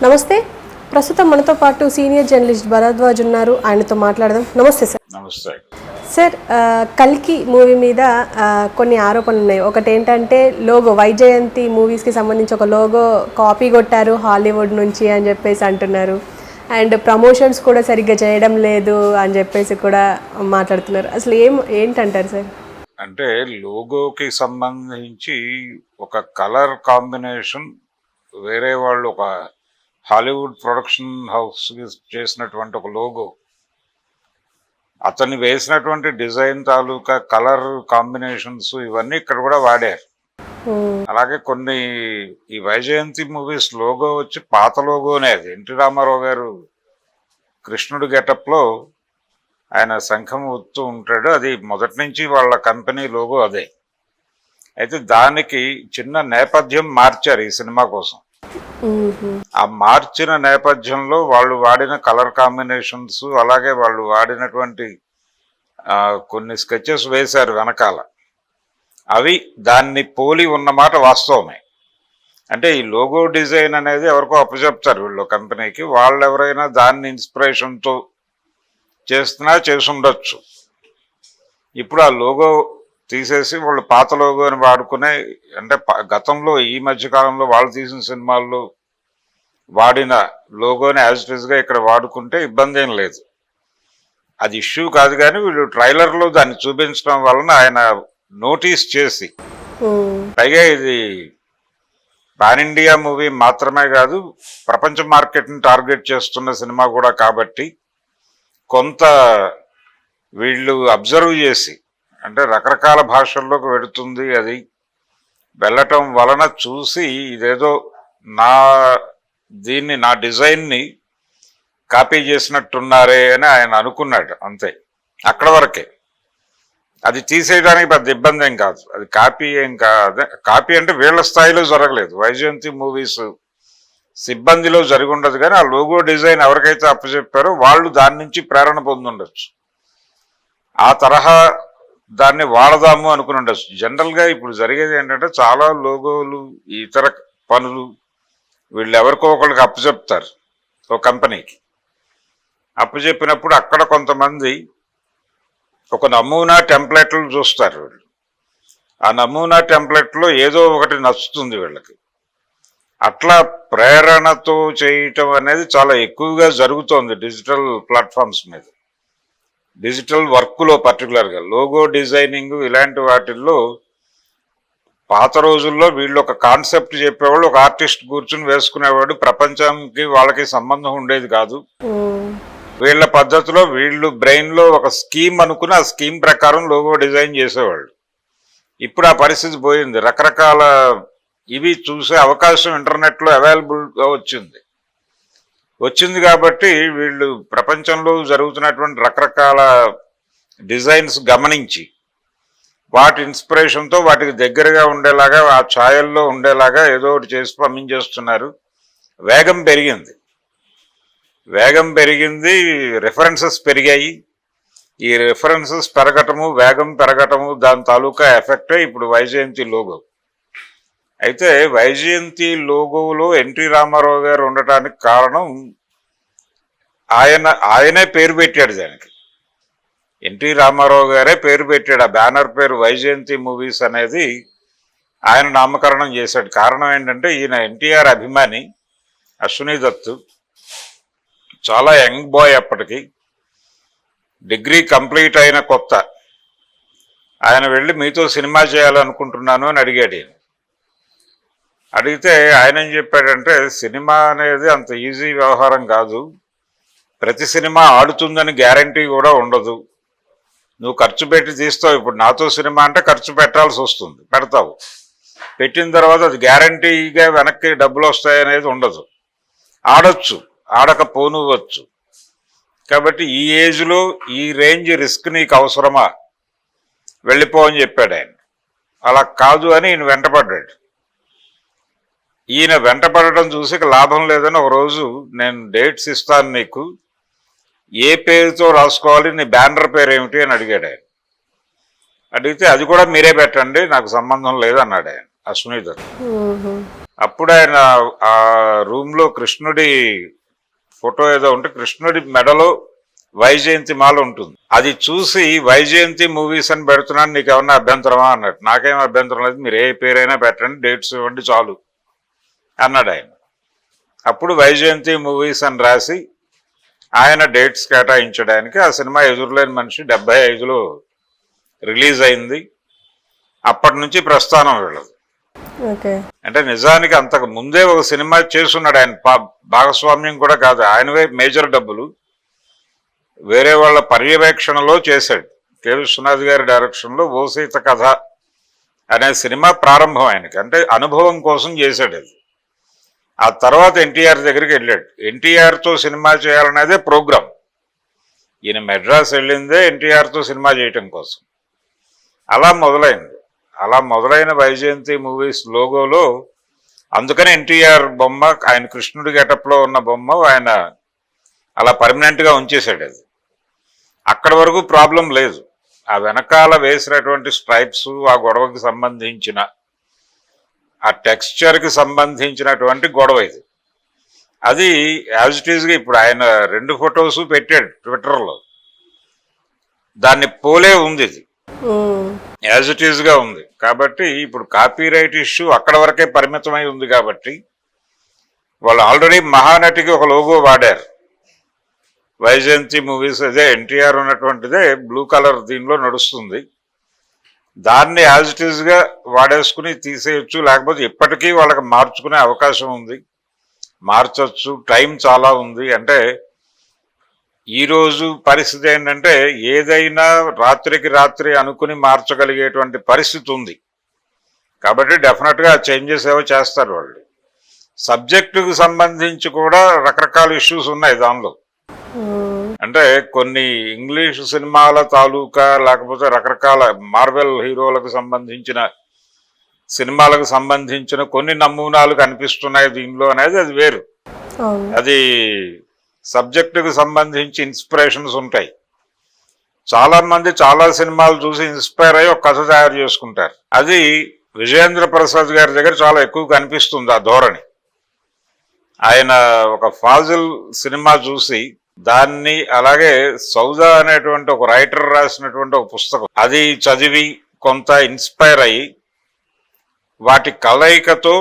నమస్తే. ప్రస్తుతం మనతో పాటు సీనియర్ జర్నలిస్ట్ భరద్వాజ్ ఉన్నారు. ఆయనతో మాట్లాడదాం. నమస్తే సార్. నమస్తే సార్, కల్కి మూవీ మీద కొన్ని ఆరోపణలు ఉన్నాయి. ఒకటి ఏంటంటే లోగో వైజయంతి మూవీస్కి సంబంధించి ఒక లోగో కాపీ కొట్టారు హాలీవుడ్ నుంచి అని చెప్పేసి అంటున్నారు. అండ్ ప్రమోషన్స్ కూడా సరిగ్గా చేయడం లేదు అని చెప్పేసి కూడా మాట్లాడుతున్నారు. అసలు ఏంటంటారు సార్? అంటే లోగోకి సంబంధించి ఒక కలర్ కాంబినేషన్ వేరే వాళ్ళు ఒక హాలీవుడ్ ప్రొడక్షన్ హౌస్ చేసినటువంటి ఒక లోగో, అతన్ని వేసినటువంటి డిజైన్ తాలూకా కలర్ కాంబినేషన్స్ ఇవన్నీ ఇక్కడ కూడా వాడారు. అలాగే కొన్ని ఈ వైజయంతి మూవీస్ లోగో వచ్చి పాత లోగోనే, అది ఎన్టీ రామారావు గారు కృష్ణుడు గెటప్లో ఆయన శంఖం ఊత్తూ ఉంటాడు, అది మొదటి నుంచి వాళ్ళ కంపెనీ లోగో అదే. అయితే దానికి చిన్న నేపథ్యం మార్చారు ఈ సినిమా కోసం. ఆ మార్చిన నేపథ్యంలో వాళ్ళు వాడిన కలర్ కాంబినేషన్స్, అలాగే వాళ్ళు వాడినటువంటి కొన్ని స్కెచెస్ వేశారు వెనకాల, అవి దాన్ని పోలి ఉన్నమాట వాస్తవమే. అంటే ఈ లోగో డిజైన్ అనేది ఎవరికో అప్పచెప్తారు వీళ్ళు కంపెనీకి, వాళ్ళు ఎవరైనా దాన్ని ఇన్స్పిరేషన్తో చేస్తున్నా చేసి ఉండొచ్చు. ఇప్పుడు ఆ లోగో తీసేసి వాళ్ళు పాత లోగోని వాడుకునే, అంటే గతంలో ఈ మధ్యకాలంలో వాళ్ళు తీసిన సినిమాల్లో వాడిన లోగోని యాజ్ ఇట్ ఈస్గా ఇక్కడ వాడుకుంటే ఇబ్బంది ఏం లేదు, అది ఇష్యూ కాదు. కానీ వీళ్ళు ట్రైలర్లో దాన్ని చూపించడం వలన ఆయన నోటీస్ చేసి, పైగా ఇది పాన్ ఇండియా మూవీ మాత్రమే కాదు, ప్రపంచ మార్కెట్ని టార్గెట్ చేస్తున్న సినిమా కూడా కాబట్టి కొంత వీళ్ళు అబ్జర్వ్ చేసి, అంటే రకరకాల భాషల్లోకి వెడుతుంది, అది వెళ్ళటం వలన చూసి ఇదేదో నా డిజైన్ని కాపీ చేసినట్టున్నారే అని ఆయన అనుకున్నాడు, అంతే. అక్కడ వరకే, అది తీసేయడానికి పెద్ద ఇబ్బంది ఏం కాదు, అది కాపీ ఏం కాదు. కాపీ అంటే వీళ్ళ స్థాయిలో జరగలేదు, వైజయంతి మూవీస్ సిబ్బందిలో జరిగి ఉండదు. కానీ ఆ లోగో డిజైన్ ఎవరికైతే అప్పచెప్పారో వాళ్ళు దాని నుంచి ప్రేరణ పొందుండొచ్చు, ఆ తరహా దాన్ని వాడదాము అనుకుని ఉండొచ్చు. జనరల్గా ఇప్పుడు జరిగేది ఏంటంటే చాలా లోగోలు, ఇతర పనులు వీళ్ళు ఎవరికో ఒకరికి అప్పచెప్తారు, ఒక కంపెనీకి అప్పచెప్పినప్పుడు అక్కడ కొంతమంది ఒక నమూనా టెంప్లెట్లు చూస్తారు వీళ్ళు. ఆ నమూనా టెంప్లెట్లో ఏదో ఒకటి నచ్చుతుంది వీళ్ళకి, అట్లా ప్రేరణతో చేయటం అనేది చాలా ఎక్కువగా జరుగుతోంది డిజిటల్ ప్లాట్ఫామ్స్ మీద, డిజిటల్ వర్క్లో పర్టికులర్గా. లోగో డిజైనింగ్ ఇలాంటి వాటిల్లో పాత రోజుల్లో వీళ్ళు ఒక కాన్సెప్ట్ చెప్పేవాళ్ళు, ఒక ఆర్టిస్ట్ కూర్చుని వేసుకునేవాడు, ప్రపంచానికి వాళ్ళకి సంబంధం ఉండేది కాదు. వీళ్ళ పద్ధతిలో వీళ్ళు బ్రెయిన్లో ఒక స్కీమ్ అనుకుని ఆ స్కీమ్ ప్రకారం లోగో డిజైన్ చేసేవాళ్ళు. ఇప్పుడు ఆ పరిస్థితి పోయింది, రకరకాల ఇవి చూసే అవకాశం ఇంటర్నెట్లో అవైలబుల్గా వచ్చింది కాబట్టి వీళ్ళు ప్రపంచంలో జరుగుతున్నటువంటి రకరకాల డిజైన్స్ గమనించి వాటి ఇన్స్పిరేషన్తో వాటికి దగ్గరగా ఉండేలాగా, ఆ ఛాయల్లో ఉండేలాగా ఏదో ఒకటి చేసి పంపించేస్తున్నారు. వేగం పెరిగింది, రిఫరెన్సెస్ పెరిగాయి. ఈ రిఫరెన్సెస్ పెరగటము, వేగం పెరగటము, దాని తాలూకా ఎఫెక్టే ఇప్పుడు వైజయంతి లోగో. అయితే వైజయంతి లోగోలో ఎన్టీ రామారావు గారు ఉండటానికి కారణం ఆయనే పేరు పెట్టాడు దానికి. ఎన్టీ రామారావు గారే పేరు పెట్టాడు, ఆ బ్యానర్ పేరు వైజయంతి మూవీస్ అనేది ఆయన నామకరణం చేశాడు. కారణం ఏంటంటే ఈయన ఎన్టీఆర్ అభిమాని, అశ్విని దత్తు చాలా యంగ్ బాయ్, అప్పటికి డిగ్రీ కంప్లీట్ అయిన కొత్త. ఆయన వెళ్ళి మీతో సినిమా చేయాలనుకుంటున్నాను అని అడిగాడు. అడిగితే ఆయన ఏం చెప్పాడంటే, సినిమా అనేది అంత ఈజీ వ్యవహారం కాదు, ప్రతి సినిమా ఆడుతుందని గ్యారంటీ కూడా ఉండదు, నువ్వు ఖర్చు పెట్టి తీస్తావు. ఇప్పుడు నాతో సినిమా అంటే ఖర్చు పెట్టాల్సి వస్తుంది, పెడతావు, పెట్టిన తర్వాత అది గ్యారంటీగా వెనక్కి డబ్బులు వస్తాయనేది ఉండదు, ఆడొచ్చు ఆడకపోనువచ్చు. కాబట్టి ఈ ఏజ్లో ఈ రేంజ్ రిస్క్ నీకు అవసరమా, వెళ్ళిపో అని చెప్పాడు ఆయన. అలా కాదు అని ఈయన వెంటపడ్డాడు. ఈయన వెంటపడటం చూసి లాభం లేదని ఒకరోజు, నేను డేట్స్ ఇస్తాను నీకు, ఏ పేరుతో రాసుకోవాలి, నీ బ్యానర్ పేరు ఏమిటి అని అడిగాడు ఆయన. అడిగితే అది కూడా మీరే పెట్టండి, నాకు సంబంధం లేదన్నాడు ఆయన, అశ్విని దత్. అప్పుడు ఆయన ఆ రూమ్ లో కృష్ణుడి ఫోటో ఏదో ఉంటే కృష్ణుడి మెడలో వైజయంతి మాల ఉంటుంది. అది చూసి వైజయంతి మూవీస్ అని పెడుతున్నాను, నీకు ఏమన్నా అభ్యంతరమా అన్నట్టు. నాకేం అభ్యంతరం లేదు, మీరు ఏ పేరైనా పెట్టండి, డేట్స్ ఇవ్వండి చాలు అన్నాడు ఆయన. అప్పుడు వైజయంతి మూవీస్ అని రాసి ఆయన డేట్స్ కేటాయించడానికి ఆ సినిమా ఎదురులేని మనిషి 75లో రిలీజ్ అయింది. అప్పటి నుంచి ప్రస్థానం వెళ్ళదు. అంటే నిజానికి అంతకు ముందే ఒక సినిమా చేస్తున్నాడు ఆయన, భాగస్వామ్యం కూడా కాదు, ఆయనవే మేజర్ డబ్బులు వేరే వాళ్ళ పర్యవేక్షణలో చేశాడు. కె విశ్వనాథ్ గారి డైరెక్షన్లో ఓ సీత కథ అనే సినిమా ప్రారంభం ఆయనకి, అంటే అనుభవం కోసం చేశాడు అది. ఆ తర్వాత ఎన్టీఆర్ దగ్గరికి వెళ్ళాడు. ఎన్టీఆర్తో సినిమా చేయాలనేదే ప్రోగ్రాం. ఈయన మెడ్రాస్ వెళ్ళిందే ఎన్టీఆర్తో సినిమా చేయటం కోసం. అలా మొదలైంది. అలా మొదలైన వైజయంతి మూవీస్ లోగోలో అందుకని ఎన్టీఆర్ బొమ్మ, ఆయన కృష్ణుడి గెటప్లో ఉన్న బొమ్మ ఆయన అలా పర్మనెంట్గా ఉంచేశాడు. అది అక్కడి వరకు ప్రాబ్లం లేదు. ఆ వెనకాల వేసినటువంటి స్ట్రైప్స్, ఆ గొడవకి సంబంధించిన ఆ టెక్స్చర్కి సంబంధించినటువంటి గొడవ ఇది. అది యాజ్ ఇట్ ఈస్గా ఇప్పుడు ఆయన 2 ఫొటోస్ పెట్టాడు ట్విట్టర్లో, దాన్ని పోలే ఉంది. ఇది యాజ్ ఇట్ ఈస్గా ఉంది. కాబట్టి ఇప్పుడు కాపీరైట్ ఇష్యూ అక్కడ వరకే పరిమితమై ఉంది. కాబట్టి వాళ్ళు ఆల్రెడీ మహానటికి ఒక లోగో వాడారు. వైజయంతి మూవీస్ అదే ఎన్టీఆర్ ఉన్నటువంటిదే బ్లూ కలర్ దీనిలో నడుస్తుంది. దాన్ని యాజ్ ఇట్ ఈస్గా వాడేసుకుని తీసేయచ్చు, లేకపోతే ఇప్పటికీ వాళ్ళకి మార్చుకునే అవకాశం ఉంది, మార్చచ్చు, టైం చాలా ఉంది. అంటే ఈరోజు పరిస్థితి ఏంటంటే ఏదైనా రాత్రికి రాత్రి అనుకుని మార్చగలిగేటువంటి పరిస్థితి ఉంది. కాబట్టి డెఫినెట్గా చేంజెస్ ఏవో చేస్తారు వాళ్ళు. సబ్జెక్టుకు సంబంధించి కూడా రకరకాల ఇష్యూస్ ఉన్నాయి దానిలో. అంటే కొన్ని ఇంగ్లీష్ సినిమాల తాలూకా, లేకపోతే రకరకాల మార్వెల్ హీరోలకు సంబంధించిన సినిమాలకు సంబంధించిన కొన్ని నమూనాలు కనిపిస్తున్నాయి దీనిలో అనేది అది వేరు. అది సబ్జెక్టుకు సంబంధించి ఇన్స్పిరేషన్స్ ఉంటాయి. చాలా మంది చాలా సినిమాలు చూసి ఇన్స్పైర్ అయ్యి ఒక కథ తయారు చేసుకుంటారు. అది విజయేంద్ర ప్రసాద్ గారి దగ్గర చాలా ఎక్కువ కనిపిస్తుంది ఆ ధోరణి. ఆయన ఒక ఫాజిల్ సినిమా చూసి దాన్ని, అలాగే సౌదా అనేటువంటి ఒక రైటర్ రాసినటువంటి ఒక పుస్తకం, అది చదివి కొంత ఇన్స్పైర్ అయ్యి వాటి కలయికతో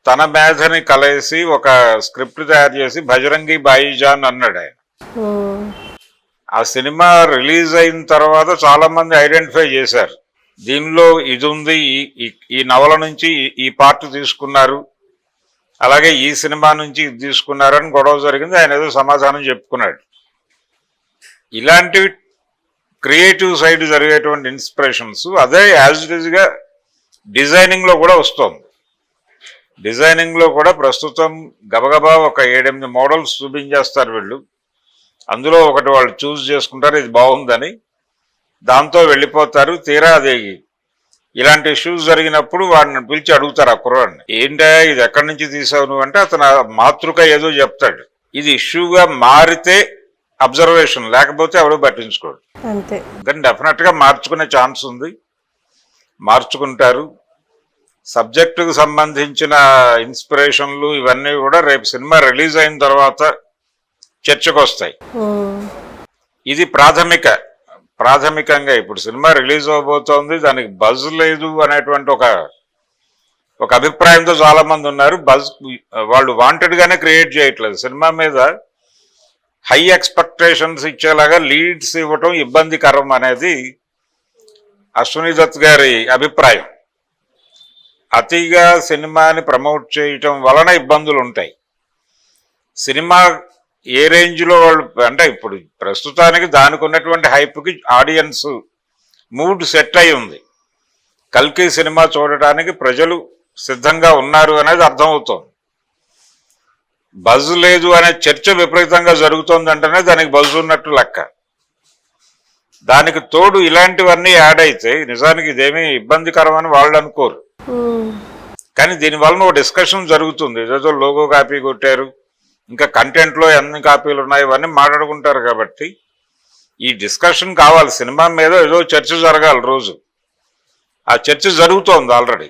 తన మేధని కలసి ఒక స్క్రిప్ట్ తయారు చేసి బజరంగి భాయిజాన్ అన్నాడు ఆయన. ఆ సినిమా రిలీజ్ అయిన తర్వాత చాలా మంది ఐడెంటిఫై చేశారు, దీనిలో ఇది ఉంది, ఈ నవల నుంచి ఈ పార్ట్ తీసుకున్నారు, అలాగే ఈ సినిమా నుంచి ఇది తీసుకున్నారని గొడవ జరిగింది. ఆయన ఏదో సమాధానం చెప్పుకున్నాడు. ఇలాంటివి క్రియేటివ్ సైడ్ జరిగేటువంటి ఇన్స్పిరేషన్స్ అదే యాజ్ ఇట్ ఈస్గా డిజైనింగ్లో కూడా వస్తుంది. డిజైనింగ్లో కూడా ప్రస్తుతం గబగబా ఒక 7-8 మోడల్స్ చూపించేస్తారు వీళ్ళు. అందులో ఒకటి వాళ్ళు చూస్ చేసుకుంటారు, ఇది బాగుందని, దాంతో వెళ్ళిపోతారు. తీరా అది ఇలాంటి ఇష్యూస్ జరిగినప్పుడు వాడిని పిలిచి అడుగుతారు ఆ కుర్రాడిని, ఏంటా ఇది ఎక్కడి నుంచి తీసావు నువ్వు అంటే అతను మాతృక ఏదో చెప్తాడు. ఇది ఇష్యూగా మారితే అబ్జర్వేషన్, లేకపోతే ఎవరు పట్టించుకోడు. కానీ డెఫినెట్గా మార్చుకునే ఛాన్స్ ఉంది, మార్చుకుంటారు. సబ్జెక్టుకు సంబంధించిన ఇన్స్పిరేషన్లు ఇవన్నీ కూడా రేపు సినిమా రిలీజ్ అయిన తర్వాత చర్చకు వస్తాయి. ఇది ప్రాథమికంగా ఇప్పుడు సినిమా రిలీజ్ అవబోతోంది, దానికి బజ్ లేదు అనేటువంటి ఒక అభిప్రాయంతో చాలా మంది ఉన్నారు. బజ్ వాళ్ళు వాంటెడ్ గానే క్రియేట్ చేయట్లేదు. సినిమా మీద హై ఎక్స్పెక్టేషన్స్ ఇచ్చేలాగా లీడ్స్ ఇవ్వటం ఇబ్బందికరం అనేది అశ్విని దత్ గారి అభిప్రాయం. అతిగా సినిమాని ప్రమోట్ చేయటం వలన ఇబ్బందులు ఉంటాయి. సినిమా ఏ రేంజ్లో వాళ్ళు, అంటే ఇప్పుడు ప్రస్తుతానికి దానికి ఉన్నటువంటి హైప్కి ఆడియన్స్ మూడ్ సెట్ అయి ఉంది. కల్కి సినిమా చూడటానికి ప్రజలు సిద్ధంగా ఉన్నారు అనేది అర్థమవుతోంది. బజ్ లేదు అనే చర్చ విపరీతంగా జరుగుతోందంటేనే దానికి బజ్ ఉన్నట్టు లెక్క. దానికి తోడు ఇలాంటివన్నీ యాడ్ అయితే నిజానికి ఇదేమీ ఇబ్బందికరమని వాళ్ళు అనుకోరు. కానీ దీనివల్ల ఒక డిస్కషన్ జరుగుతుంది. ఏదో లోగో కాపీ కొట్టారు, ఇంకా కంటెంట్లో ఎన్ని కాపీలు ఉన్నాయి, ఇవన్నీ మాట్లాడుకుంటారు. కాబట్టి ఈ డిస్కషన్ కావాలి. సినిమా మీద ఏదో చర్చ జరగాలి రోజు. ఆ చర్చ జరుగుతోంది ఆల్రెడీ.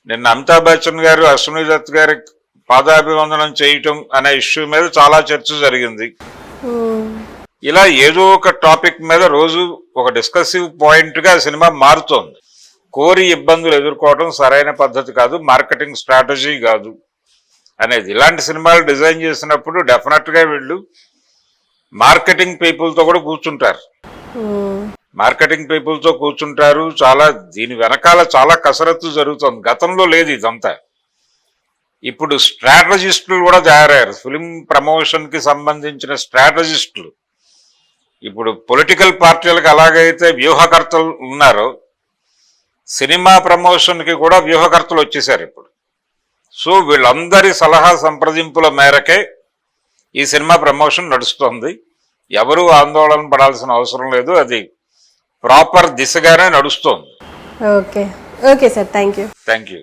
నిన్న అమితాబ్ బచ్చన్ గారు అశ్విని దత్ గారి పాదాభివందనం చేయటం అనే ఇష్యూ మీద చాలా చర్చ జరిగింది. ఇలా ఏదో ఒక టాపిక్ మీద రోజు ఒక డిస్కసివ్ పాయింట్ గా సినిమా మారుతోంది. కోరి ఇబ్బందులు ఎదుర్కోవడం సరైన పద్ధతి కాదు, మార్కెటింగ్ స్ట్రాటజీ కాదు అనేది. ఇలాంటి సినిమాలు డిజైన్ చేసినప్పుడు డెఫినెట్ గా వీళ్ళు మార్కెటింగ్ పీపుల్ తో కూడా కూర్చుంటారు. మార్కెటింగ్ పీపుల్ తో కూర్చుంటారు. చాలా దీని వెనకాల చాలా కసరత్తు జరుగుతుంది. గతంలో లేదు ఇదంతా. ఇప్పుడు స్ట్రాటజిస్టులు కూడా తయారయ్యారు. ఫిలిం ప్రమోషన్ కి సంబంధించిన స్ట్రాటజిస్టులు. ఇప్పుడు పొలిటికల్ పార్టీలకు ఎలాగైతే వ్యూహకర్తలు ఉన్నారో, సినిమా ప్రమోషన్ కి కూడా వ్యూహకర్తలు వచ్చేసారు ఇప్పుడు. సో వీళ్ళందరి సలహా సంప్రదింపుల మేరకే ఈ సినిమా ప్రమోషన్ నడుస్తుంది. ఎవరూ ఆందోళన పడాల్సిన అవసరం లేదు. అది ప్రాపర్ దిశగానే నడుస్తోంది. Okay okay sir, thank you. Thank you.